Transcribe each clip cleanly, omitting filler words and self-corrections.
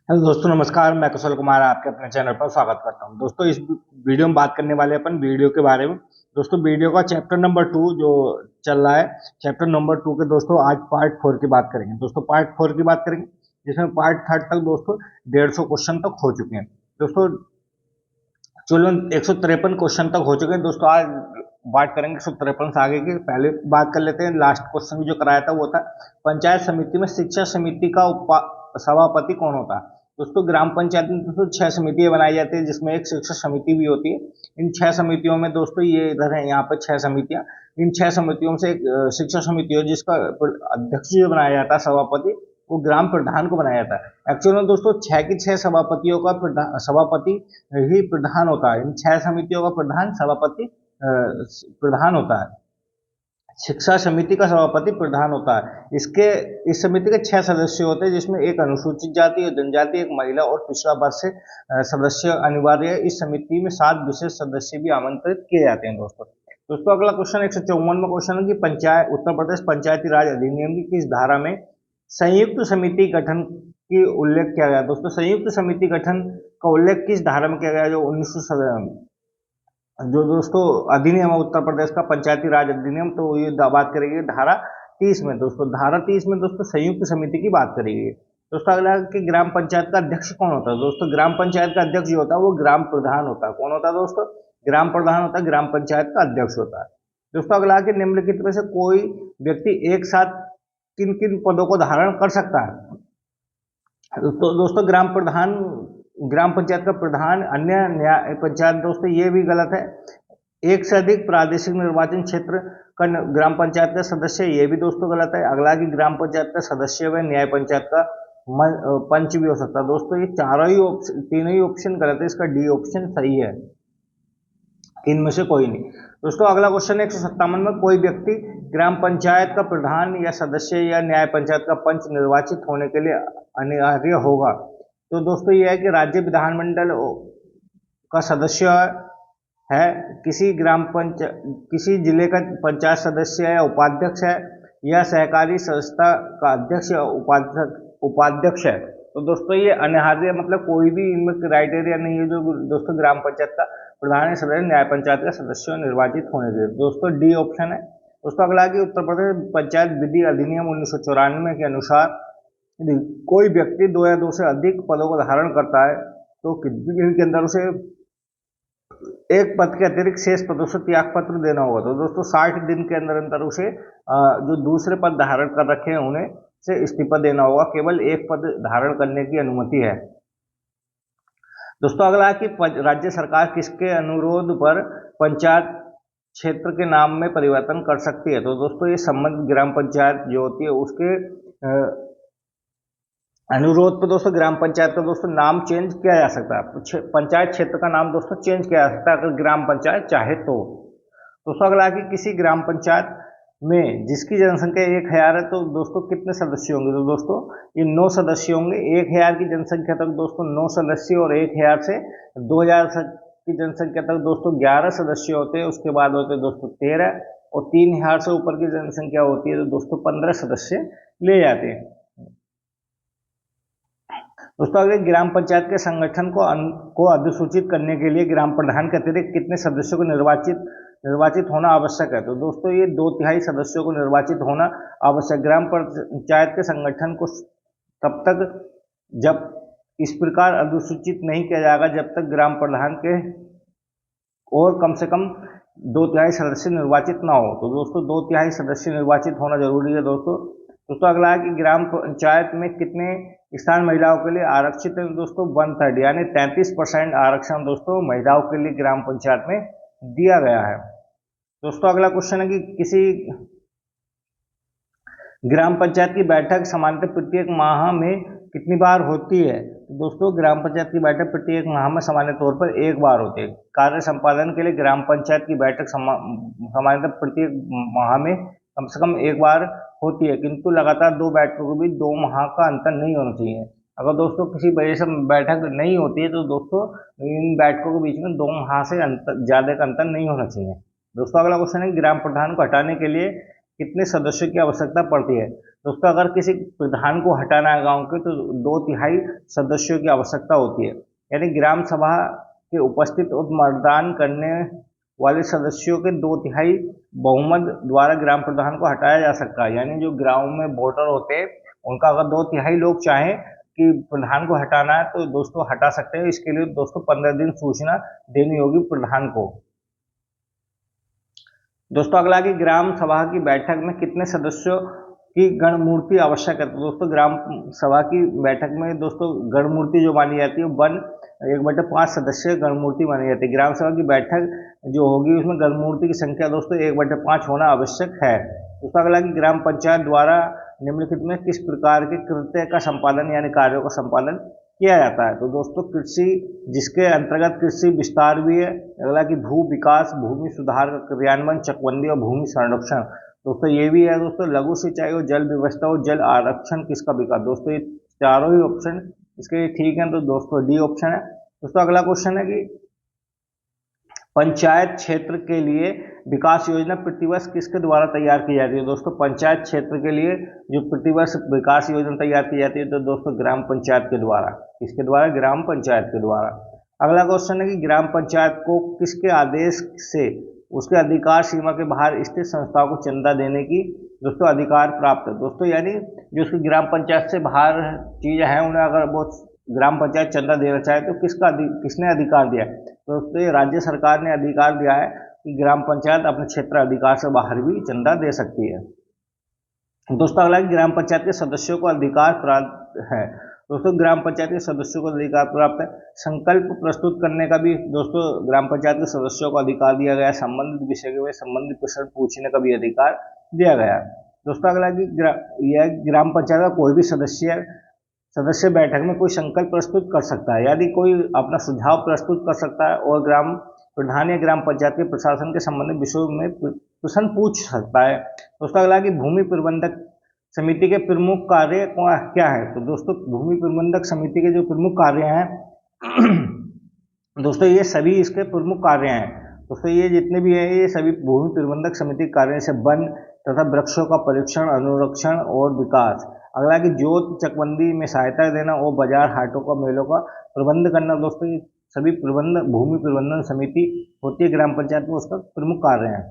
Hello दोस्तों, नमस्कार। मैं कुशल कुमार आपके अपने चैनल पर स्वागत करता हूं। दोस्तों, इस वीडियो में बात करने वाले अपन वीडियो के बारे में। दोस्तों, वीडियो का चैप्टर नंबर 2 जो चल रहा है, चैप्टर नंबर 2 के दोस्तों आज पार्ट 4 की बात करेंगे। दोस्तों, पार्ट 4 की बात करेंगे जिसमें पार्ट 3 तक दोस्तों 150 क्वेश्चन तक हो चुके हैं। दोस्तों, चलो 153 क्वेश्चन तक हो चुके हैं। दोस्तों, आज बात करेंगे 153 से आगे की। पहले बात कर लेते हैं, लास्ट क्वेश्चन जो कराया था वो था पंचायत समिति में शिक्षा समिति का सभापति कौन होता है। दोस्तों, ग्राम पंचायत में दोस्तों 6 समितियां बनाई जाती है जिसमें एक शिक्षा समिति भी होती है। इन 6 समितियों में दोस्तों ये इधर है, यहाँ पे 6 समितियां। इन 6 समितियों में से एक शिक्षा समिति है जिसका अध्यक्ष जो बनाया जाता है, सभापति, वो ग्राम प्रधान को बनाया जाता है। एक्चुअल में दोस्तों 6 की 6 सभापतियों का सभापति ही प्रधान होता है। इन 6 समितियों का प्रधान सभापति प्रधान होता है। शिक्षा समिति का सभापति प्रधान होता है। इस समिति के 6 सदस्य होते हैं जिसमें एक अनुसूचित जाति और जनजाति, एक महिला और पिछड़ा वर्ग से सदस्य अनिवार्य है। इस समिति में 7 विशेष सदस्य भी आमंत्रित किए जाते हैं। दोस्तों अगला क्वेश्चन 154 में क्वेश्चन है कि पंचायत उत्तर प्रदेश पंचायती राज अधिनियम की किस धारा में संयुक्त समिति गठन की उल्लेख किया गया। दोस्तों, संयुक्त समिति गठन का उल्लेख किस धारा में किया गया, जो 1900 जो दोस्तों अधिनियम है उत्तर प्रदेश का पंचायती राज अधिनियम, तो ये बात करेगी धारा 30 में। दोस्तों, धारा 30 में दोस्तों संयुक्त समिति की बात करेगी। दोस्तों, अगला कि ग्राम पंचायत का अध्यक्ष कौन होता है। दोस्तों, ग्राम पंचायत का अध्यक्ष जो होता है वो ग्राम प्रधान होता है। कौन होता है दोस्तों? ग्राम प्रधान होता है, ग्राम पंचायत का अध्यक्ष होता है। दोस्तों, अगला कि निम्नलिखित में से कोई व्यक्ति एक साथ किन किन पदों को धारण कर सकता है। तो दोस्तों, ग्राम पंचायत का प्रधान, अन्य न्याय पंचायत, दोस्तों ये भी गलत है। एक से अधिक प्रादेशिक निर्वाचन क्षेत्र का ग्राम पंचायत का सदस्य, ये भी दोस्तों गलत है। अगला कि ग्राम पंचायत का सदस्य व न्याय पंचायत का पंच भी हो सकता है। दोस्तों, ये तीनों ही ऑप्शन गलत है। इसका डी ऑप्शन सही है, इनमें से कोई नहीं। दोस्तों, अगला क्वेश्चन 157 में कोई व्यक्ति ग्राम पंचायत का प्रधान या सदस्य या न्याय पंचायत का पंच निर्वाचित होने के लिए अनिवार्य होगा। तो दोस्तों ये है कि राज्य विधानमंडल का सदस्य है, किसी जिले का पंचायत सदस्य है या उपाध्यक्ष है, या सहकारी संस्था का अध्यक्ष या उपाध्यक्ष है। तो दोस्तों ये अनिवार्य मतलब कोई भी इनमें क्राइटेरिया नहीं है जो दोस्तों ग्राम पंचायत का प्रधान सदस्य न्याय पंचायत का सदस्य निर्वाचित होने के। दोस्तों डी ऑप्शन है। दोस्तों अगला कि उत्तर प्रदेश पंचायत विधि अधिनियम 1994 के अनुसार यदि कोई व्यक्ति 2 या 2 से अधिक पदों को धारण करता है तो किसी के अंदर उसे एक पद के अतिरिक्त शेष पदों से त्याग पत्र देना होगा। तो दोस्तों 60 दिन के अंदर अंदर उसे जो दूसरे पद धारण कर रखे हैं उन्हें से इस्तीफा देना होगा। केवल एक पद धारण करने की अनुमति है। दोस्तों अगला कि राज्य सरकार किसके अनुरोध पर पंचायत क्षेत्र के नाम में परिवर्तन कर सकती है। तो दोस्तों ये संबंधित ग्राम पंचायत जो होती है उसके अनुरोध पर दोस्तों ग्राम पंचायत का दोस्तों नाम चेंज किया जा सकता है। पंचायत क्षेत्र का नाम दोस्तों चेंज किया जा सकता है अगर ग्राम पंचायत चाहे तो। दोस्तों अगला कि किसी ग्राम पंचायत में जिसकी जनसंख्या 1000 है तो दोस्तों कितने सदस्य होंगे। तो दोस्तों ये 9 सदस्य होंगे। 1000 की जनसंख्या तक दोस्तों 9 सदस्य और 1000 से 2000 की जनसंख्या तक दोस्तों 11 सदस्य होते हैं। उसके बाद होते हैं दोस्तों 13 और 3000 से ऊपर की जनसंख्या होती है तो दोस्तों 15 सदस्य ले जाते हैं। दोस्तों अगर ग्राम पंचायत के संगठन को अधिसूचित करने के लिए ग्राम प्रधान के अतिरिक्त कितने सदस्यों को निर्वाचित होना आवश्यक है। तो दोस्तों ये 2/3 सदस्यों को निर्वाचित होना आवश्यक। ग्राम पंचायत के संगठन को तब तक जब इस प्रकार अधिसूचित नहीं किया जाएगा जब तक ग्राम प्रधान के और कम से कम 2/3 सदस्य निर्वाचित ना हो। तो दोस्तों 2/3 सदस्य निर्वाचित होना जरूरी है। दोस्तों अगला है कि ग्राम पंचायत में कितने स्थान महिलाओं के लिए आरक्षित है। दोस्तों 1/3 यानी 33% आरक्षण दोस्तों महिलाओं के लिए ग्राम पंचायत में दिया गया है। दोस्तों अगला क्वेश्चन है कि किसी ग्राम पंचायत की बैठक सामान्यतः प्रत्येक माह में कितनी बार होती है। दोस्तों ग्राम पंचायत की बैठक प्रत्येक माह में सामान्य तौर पर एक बार होती है। कार्य संपादन के लिए ग्राम पंचायत की बैठक सामान्यतः प्रत्येक माह में कम से कम एक बार होती है, किंतु लगातार 2 बैठकों के बीच 2 माह का अंतर नहीं होना चाहिए। अगर दोस्तों किसी वजह से बैठक नहीं होती है तो दोस्तों इन बैठकों के बीच में 2 माह से ज़्यादा का अंतर नहीं होना चाहिए। दोस्तों अगला क्वेश्चन है ग्राम प्रधान को हटाने के लिए कितने सदस्यों की आवश्यकता पड़ती है। दोस्तों अगर किसी प्रधान को हटाना है गांव के तो 2/3 सदस्यों की आवश्यकता होती है, यानी ग्राम सभा के उपस्थित और मतदान करने वाले सदस्यों के 2/3 बहुमत द्वारा ग्राम प्रधान को हटाया जा सकता है। यानी जो ग्राम में वोटर होते हैं उनका अगर 2/3 लोग चाहें कि प्रधान को हटाना है तो दोस्तों हटा सकते हैं। इसके लिए दोस्तों 15 दिन सूचना देनी होगी प्रधान को। दोस्तों अगला कि ग्राम सभा की बैठक में कितने सदस्यों की गणमूर्ति आवश्यक है। तो दोस्तों ग्राम सभा की बैठक में दोस्तों गणमूर्ति जो मानी जाती है 1/5 सदस्य गणमूर्ति मानी जाती है। ग्राम सभा की बैठक जो होगी उसमें गणमूर्ति की संख्या दोस्तों 1/5 होना आवश्यक है। दोस्तों अगला कि ग्राम पंचायत द्वारा निम्नलिखित में किस प्रकार के कृत्य का संपादन यानी कार्यों का संपादन किया जाता है। तो दोस्तों कृषि, जिसके अंतर्गत कृषि विस्तार भी है। अगला कि भू विकास, भूमि सुधार का क्रियान्वयन, चकबंदी और भूमि संरक्षण। दोस्तों ये भी है दोस्तों लघु सिंचाई और जल व्यवस्था और जल आरक्षण किसका विकास। दोस्तों ये चारों ही ऑप्शन इसके ठीक है, तो दोस्तों डी ऑप्शन है। दोस्तों अगला क्वेश्चन है कि पंचायत क्षेत्र के लिए विकास योजना प्रतिवर्ष किसके द्वारा तैयार की जाती है। दोस्तों पंचायत क्षेत्र के लिए जो प्रतिवर्ष विकास योजना तैयार की जाती है तो दोस्तों ग्राम पंचायत के द्वारा। किसके द्वारा? ग्राम पंचायत के द्वारा। अगला क्वेश्चन है कि ग्राम पंचायत को किसके आदेश से उसके अधिकार सीमा के बाहर स्थित संस्थाओं को चंदा देने की दोस्तों अधिकार प्राप्त है। दोस्तों यानी जो उसकी ग्राम पंचायत से बाहर चीज है उन्हें अगर वो ग्राम पंचायत चंदा देना चाहे तो किसने अधिकार दिया है। तो दोस्तों ये राज्य सरकार ने अधिकार दिया है कि ग्राम पंचायत अपने क्षेत्र अधिकार से बाहर भी चंदा दे सकती है। दोस्तों अगला ग्राम पंचायत के सदस्यों को अधिकार प्राप्त है। दोस्तों ग्राम पंचायत के सदस्यों को अधिकार प्राप्त है। संकल्प प्रस्तुत करने का भी दोस्तों ग्राम पंचायत के सदस्यों को अधिकार दिया गया है। संबंधित विषय के संबंधित प्रश्न पूछने का भी अधिकार दिया गया है। दोस्तों अगला कि यह ग्राम पंचायत का कोई भी सदस्य बैठक में कोई संकल्प प्रस्तुत कर सकता है, यदि कोई अपना सुझाव प्रस्तुत कर सकता है और ग्राम प्रधान या ग्राम पंचायत के प्रशासन के संबंधित विषयों में प्रश्न पूछ सकता है। दोस्तों अगला कि भूमि प्रबंधक समिति के प्रमुख कार्य क्या है। तो दोस्तों भूमि प्रबंधक समिति के जो प्रमुख कार्य हैं दोस्तों ये सभी इसके प्रमुख कार्य हैं। दोस्तों ये जितने भी हैं ये सभी भूमि प्रबंधक समिति के कार्य से वन तथा वृक्षों का परीक्षण, अनुरक्षण और विकास। अगला कि जोत चकबंदी में सहायता देना और बाजार हाटों का मेलों का प्रबंध करना। दोस्तों ये सभी भूमि प्रबंधन समिति होती है ग्राम पंचायत में, उसका प्रमुख कार्य है।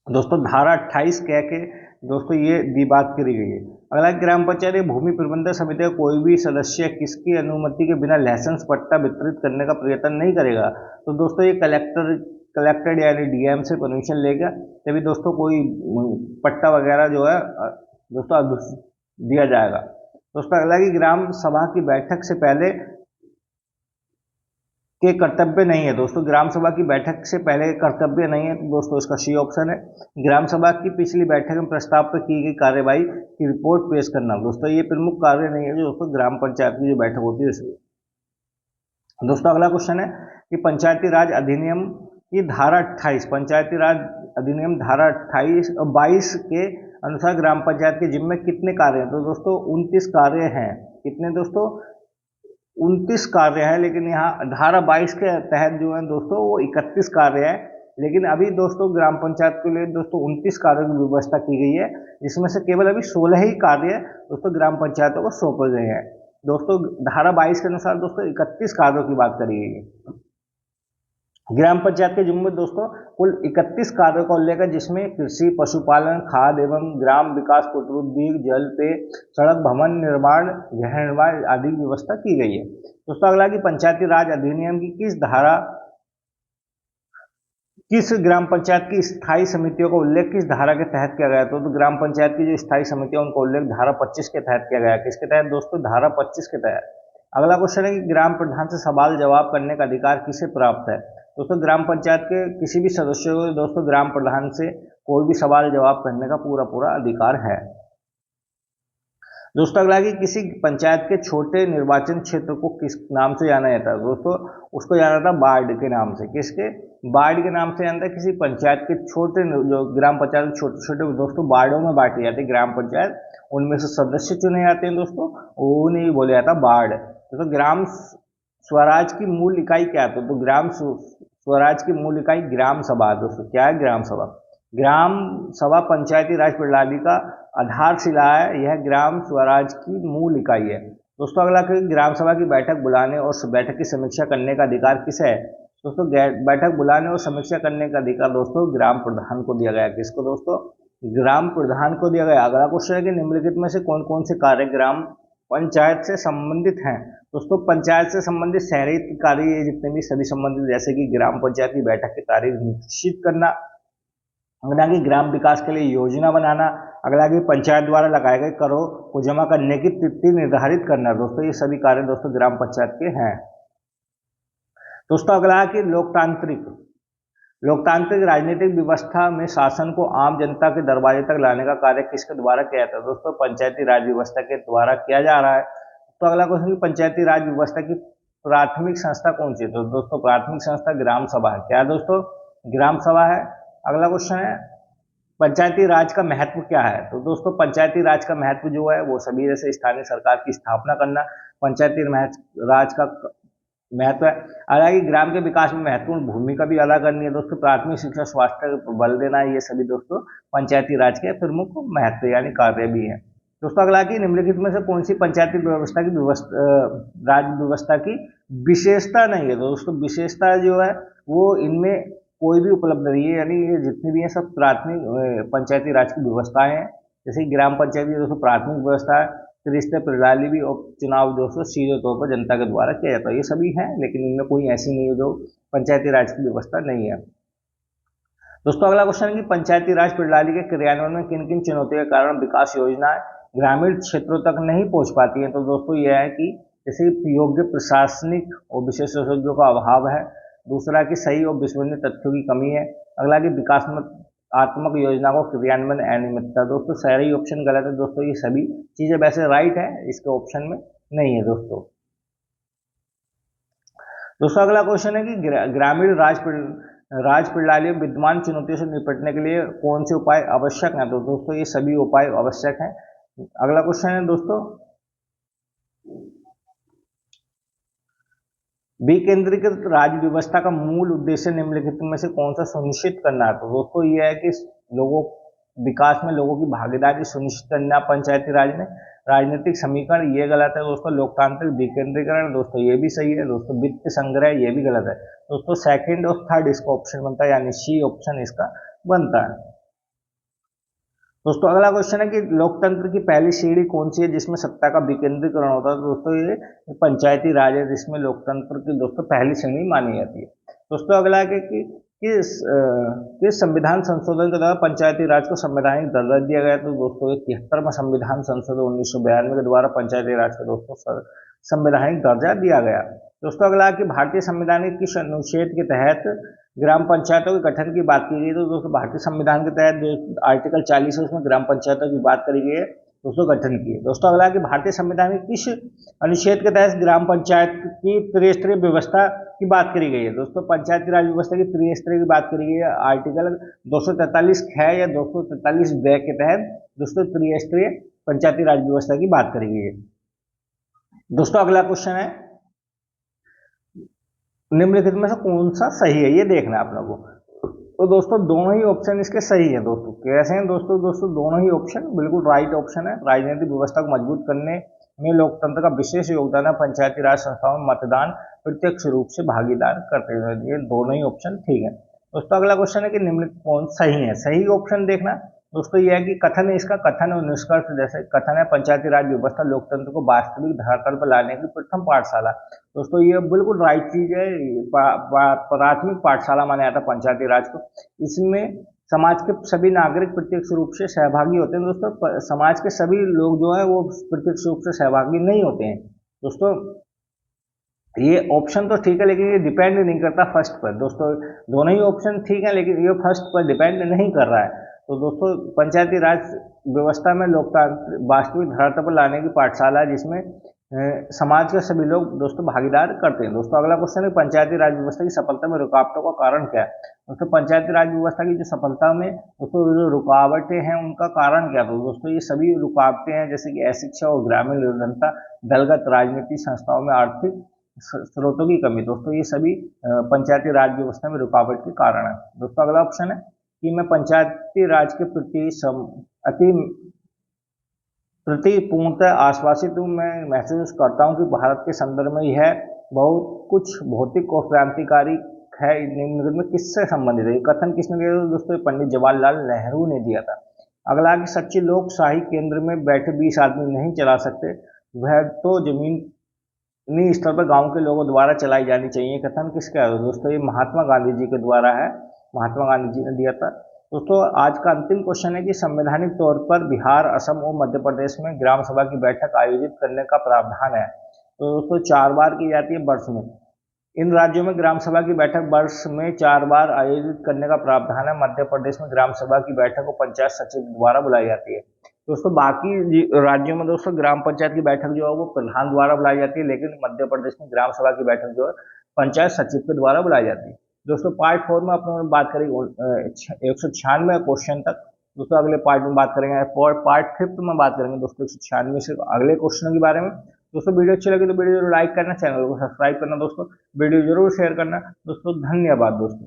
दोस्तों धारा 28 क्या के दोस्तों ये बात करी गई है। अगला ग्राम पंचायत भूमि प्रबंधन समिति का कोई भी सदस्य किसकी अनुमति के बिना लाइसेंस पट्टा वितरित करने का प्रयत्न नहीं करेगा। तो दोस्तों ये कलेक्टर यानी डीएम से परमिशन लेगा तभी दोस्तों कोई पट्टा वगैरह जो है दोस्तों दिया जाएगा। दोस्तों अगला कि ग्राम सभा की बैठक से पहले के कर्तव्य नहीं है। दोस्तों ग्राम सभा की बैठक से पहले कर्तव्य नहीं है, तो दोस्तों इसका सी ऑप्शन है। ग्राम सभा की पिछली बैठक में प्रस्ताव पर की गई कार्यवाही की रिपोर्ट पेश करना। दोस्तों ये प्रमुख कार्य नहीं है जो दोस्तों ग्राम पंचायत की जो बैठक होती है उसमें। दोस्तों अगला क्वेश्चन है कि पंचायती राज अधिनियम की धारा 28, पंचायती राज अधिनियम धारा 28 और 22 के अनुसार ग्राम पंचायत के जिम्मे कितने कार्य हैं। तो दोस्तों 29 कार्य हैं। कितने दोस्तों? 29 कार्य है, लेकिन यहाँ धारा 22 के तहत जो है दोस्तों वो 31 कार्य है। लेकिन अभी दोस्तों ग्राम पंचायत के लिए दोस्तों 29 कार्यों की व्यवस्था की गई है, जिसमें से केवल अभी 16 ही कार्य दोस्तों ग्राम पंचायतों को सौंपे गए हैं। दोस्तों धारा 22 के अनुसार दोस्तों 31 कार्यों की बात करी गई है। ग्राम पंचायत के जिम्मे दोस्तों कुल 31 कार्यों का उल्लेख है, जिसमें कृषि, पशुपालन, खाद एवं ग्राम विकास, कुटीर उद्योग, जल पेय, सड़क, भवन निर्माण, गृह निर्माण आदि की व्यवस्था की गई है। दोस्तों अगला कि पंचायती राज अधिनियम की किस ग्राम पंचायत की स्थायी समितियों का उल्लेख किस धारा के तहत किया गया। तो ग्राम पंचायत की जो स्थायी समितियां उनका उल्लेख धारा 25 के तहत किया गया। किसके तहत दोस्तों? धारा 25 के तहत। अगला क्वेश्चन है कि ग्राम प्रधान से सवाल जवाब करने का अधिकार किसे प्राप्त है। दोस्तों ग्राम पंचायत के किसी भी सदस्य को दोस्तों ग्राम प्रधान से कोई भी सवाल जवाब करने का पूरा अधिकार है। दोस्तों अगला कि किसी पंचायत के छोटे निर्वाचन क्षेत्र को किस नाम से जाना जाता है। दोस्तों उसको जाना जाता है वार्ड के नाम से। किसके? वार्ड के नाम से जानता है। किसी पंचायत के छोटे जो ग्राम पंचायत छोटे छोटे दोस्तों वार्डों में बांटी जाती है ग्राम पंचायत, उनमें से सदस्य चुने जाते हैं दोस्तों, उन्हें बोला जाता है वार्ड। तो ग्राम स्वराज की मूल इकाई क्या है। तो ग्राम स्वराज की मूल इकाई ग्राम सभा। दोस्तों क्या है? ग्राम सभा। ग्राम सभा पंचायती राज प्रणाली का आधारशिला है, यह ग्राम स्वराज की मूल इकाई है। दोस्तों अगला कि ग्राम सभा की बैठक बुलाने और बैठक की समीक्षा करने का अधिकार किसे है? दोस्तों बैठक बुलाने और समीक्षा करने का अधिकार दोस्तों ग्राम प्रधान को दिया गया। किसको दोस्तों? ग्राम प्रधान को दिया गया। अगला क्वेश्चन है कि निम्नलिखित में से कौन कौन से कार्य ग्राम पंचायत से संबंधित हैं? दोस्तों पंचायत से संबंधित शहरी कार्य जितने भी सभी संबंधित, जैसे कि ग्राम पंचायत की बैठक के कार्य निश्चित करना, अगला की ग्राम विकास के लिए योजना बनाना, अगला की पंचायत द्वारा लगाए गए करों को जमा करने की तिथि निर्धारित करना। दोस्तों ये सभी कार्य दोस्तों ग्राम पंचायत के हैं। दोस्तों अगला है कि लोकतांत्रिक राजनीतिक व्यवस्था में शासन को आम जनता के दरवाजे तक लाने का कार्य किसके द्वारा किया जाता है? दोस्तों पंचायती राज व्यवस्था के द्वारा किया जा रहा है। तो अगला क्वेश्चन, पंचायती राज व्यवस्था की प्राथमिक संस्था कौन सी है? तो दोस्तों प्राथमिक संस्था ग्राम सभा है। क्या दोस्तों? ग्राम सभा है। अगला क्वेश्चन है पंचायती राज का महत्व क्या है? तो दोस्तों पंचायती राज का महत्व जो है वो सभी जैसे स्थानीय सरकार की स्थापना करना पंचायती राज का महत्व है। हालांकि ग्राम के विकास में महत्वपूर्ण भूमिका भी अदा करनी है। दोस्तों प्राथमिक शिक्षा, स्वास्थ्य पर बल देना, ये सभी दोस्तों पंचायती राज के प्रमुख महत्व यानी कार्य भी है। दोस्तों अगला कि निम्नलिखित में से कौन सी पंचायती व्यवस्था की राज व्यवस्था की विशेषता नहीं है? दोस्तों विशेषता जो है वो इनमें कोई भी उपलब्ध नहीं है, यानी ये जितनी भी है सब प्राथमिक पंचायती राज की व्यवस्थाएं हैं। जैसे ग्राम पंचायत की दोस्तों प्राथमिक व्यवस्था है, त्रिस्तरीय प्रणाली भी और चुनाव दोस्तों सीधे तौर पर जनता के द्वारा किया जाता है। ये सभी हैं, लेकिन इनमें कोई ऐसी नहीं है जो पंचायती राज की व्यवस्था नहीं है। दोस्तों अगला क्वेश्चन है कि पंचायती राज प्रणाली के क्रियान्वयन में किन किन चुनौतियों के कारण विकास योजनाएं ग्रामीण क्षेत्रों तक नहीं पहुंच पाती है? तो दोस्तों यह है कि जैसे योग्य प्रशासनिक और विशेषज्ञों का अभाव है, दूसरा कि सही और विश्वसनीय तथ्यों की कमी है, अगला कि विकासात्मक योजना को क्रियान्वयन अनियमितता। दोस्तों सारे ऑप्शन गलत है। दोस्तों ये सभी चीजें वैसे राइट है, इसके ऑप्शन में नहीं है। दोस्तों अगला क्वेश्चन है कि ग्रामीण राज प्रणाली में विद्यमान चुनौतियों से निपटने के लिए कौन से उपाय आवश्यक हैं? तो दोस्तों ये सभी उपाय आवश्यक हैं। अगला क्वेश्चन है दोस्तों, विकेंद्रीकृत राज्य व्यवस्था का मूल उद्देश्य निम्नलिखित में से कौन सा सुनिश्चित करना है? तो दोस्तों ये है कि लोगों विकास में लोगों की भागीदारी सुनिश्चित करना पंचायती राज में। राजनीतिक समीकरण ये गलत है दोस्तों। लोकतांत्रिक विकेंद्रीकरण दोस्तों ये भी सही है। दोस्तों वित्त संग्रह ये भी गलत है दोस्तों। सेकंड और थर्ड इसका ऑप्शन बनता है, यानी सी ऑप्शन इसका बनता है। दोस्तों अगला क्वेश्चन है कि लोकतंत्र की पहली सीढ़ी कौन सी है जिसमें सत्ता का विकेंद्रीकरण होता है? तो दोस्तों ये पंचायती राज है, जिसमें लोकतंत्र की दोस्तों पहली श्रेणी मानी जाती है। दोस्तों अगला है कि संविधान संशोधन के द्वारा पंचायती राज को संवैधानिक दर्जा दिया गया। तो दोस्तों 73वां संविधान संशोधन 1992 के द्वारा पंचायती राज को दोस्तों संवैधानिक दर्जा दिया गया। दोस्तों अगला कि भारतीय संविधान के किस अनुच्छेद के तहत ग्राम पंचायतों के गठन की बात की गई? तो दोस्तों भारतीय संविधान के तहत जो आर्टिकल 40 है उसमें ग्राम पंचायतों की बात करी गई है, दोस्तों गठन की है। दोस्तों अगला कि भारतीय संविधान के किस अनुच्छेद के तहत ग्राम पंचायत की त्रिस्तरीय व्यवस्था की बात करी गई है? दोस्तों पंचायती राज व्यवस्था की त्रिस्तरीय की बात करी गई है आर्टिकल 243 ख या 243 ब के तहत दोस्तों त्रिस्तरीय पंचायती राज व्यवस्था की बात करी गई है। दोस्तों अगला क्वेश्चन है निम्नलिखित में से कौन सा सही है, ये देखना है आप लोगों को। तो दोस्तों दोनों ही ऑप्शन इसके सही है। दोस्तों कैसे हैं दोस्तों दोनों ही ऑप्शन बिल्कुल राइट ऑप्शन है। राजनीतिक व्यवस्था को मजबूत करने में लोकतंत्र का विशेष योगदान है। पंचायती राज संस्थाओं में मतदान प्रत्यक्ष रूप से भागीदार करते हुए, ये दोनों ही ऑप्शन ठीक है। दोस्तों अगला क्वेश्चन है कि निम्नलिखित कौन सही है? सही ऑप्शन देखना दोस्तों ये है कि कथन है, इसका कथन और निष्कर्ष जैसे कथन है पंचायती राज व्यवस्था लोकतंत्र को वास्तविक धरातल पर लाने की प्रथम पाठशाला। दोस्तों ये बिल्कुल राइट चीज है। प्राथमिक पाठशाला माना जाता है पंचायती राज को। इसमें समाज के सभी नागरिक प्रत्यक्ष रूप से सहभागी होते हैं। दोस्तों समाज के सभी लोग जो है वो प्रत्यक्ष रूप से सहभागी नहीं होते हैं। दोस्तों ये ऑप्शन तो ठीक है, लेकिन ये डिपेंड नहीं करता फर्स्ट पर। दोस्तों दोनों ही ऑप्शन ठीक है, लेकिन ये फर्स्ट पर डिपेंड नहीं कर रहा है। तो दोस्तों पंचायती राज व्यवस्था में लोकतांत्र वास्तविक धरातल पर लाने की पाठशाला है, जिसमें समाज के सभी लोग दोस्तों भागीदार करते हैं। दोस्तों अगला क्वेश्चन है पंचायती राज व्यवस्था की सफलता में रुकावटों का कारण क्या है? दोस्तों पंचायती राज व्यवस्था की जो सफलता में दोस्तों जो रुकावटें हैं उनका कारण क्या? तो दोस्तों ये सभी रुकावटें हैं जैसे कि अशिक्षा और ग्रामीण निर्धनता, दलगत राजनीति, संस्थाओं में आर्थिक स्रोतों की कमी। दोस्तों ये सभी पंचायती राज व्यवस्था में रुकावट के कारण है। दोस्तों अगला ऑप्शन है कि मैं पंचायती राज के प्रति अति प्रति पूर्णतः आश्वासित हूँ। मैं महसूस करता हूँ कि भारत के संदर्भ में यह बहुत कुछ भौतिक और क्रांतिकारी है। निम्नलिखित में किससे संबंधित है? ये कथन किसने दिया था दोस्तों? ये पंडित जवाहरलाल नेहरू ने दिया था। अगला कि सच्चे लोकशाही केंद्र में बैठे 20 आदमी नहीं चला सकते, वह तो जमीनी स्तर पर गांव के लोगों द्वारा चलाई जानी चाहिए। कथन किसका है दोस्तों? ये महात्मा गांधी जी के द्वारा है, महात्मा गांधी जी ने दिया था। दोस्तों आज का अंतिम क्वेश्चन है कि संवैधानिक तौर पर बिहार, असम और मध्य प्रदेश में ग्राम सभा की बैठक आयोजित करने का प्रावधान है। तो दोस्तों 4 बार की जाती है वर्ष में। इन राज्यों में ग्राम सभा की बैठक वर्ष में 4 बार आयोजित करने का प्रावधान है। मध्य प्रदेश में ग्राम सभा की बैठक को पंचायत सचिव द्वारा बुलाई जाती है। दोस्तों बाकी राज्यों में दोस्तों ग्राम पंचायत की बैठक जो है वो प्रधान द्वारा बुलाई जाती है, लेकिन मध्य प्रदेश में ग्राम सभा की बैठक जो है पंचायत सचिव के द्वारा बुलाई जाती है। दोस्तों पार्ट 4 में अपन बात करेंगे 196 क्वेश्चन तक। दोस्तों अगले पार्ट में बात करेंगे, पार्ट 5 में बात करेंगे दोस्तों 196 से अगले क्वेश्चन के बारे में। दोस्तों वीडियो अच्छी लगी तो वीडियो जरूर लाइक करना, चैनल को सब्सक्राइब करना, दोस्तों वीडियो जरूर शेयर करना। दोस्तों धन्यवाद दोस्तों।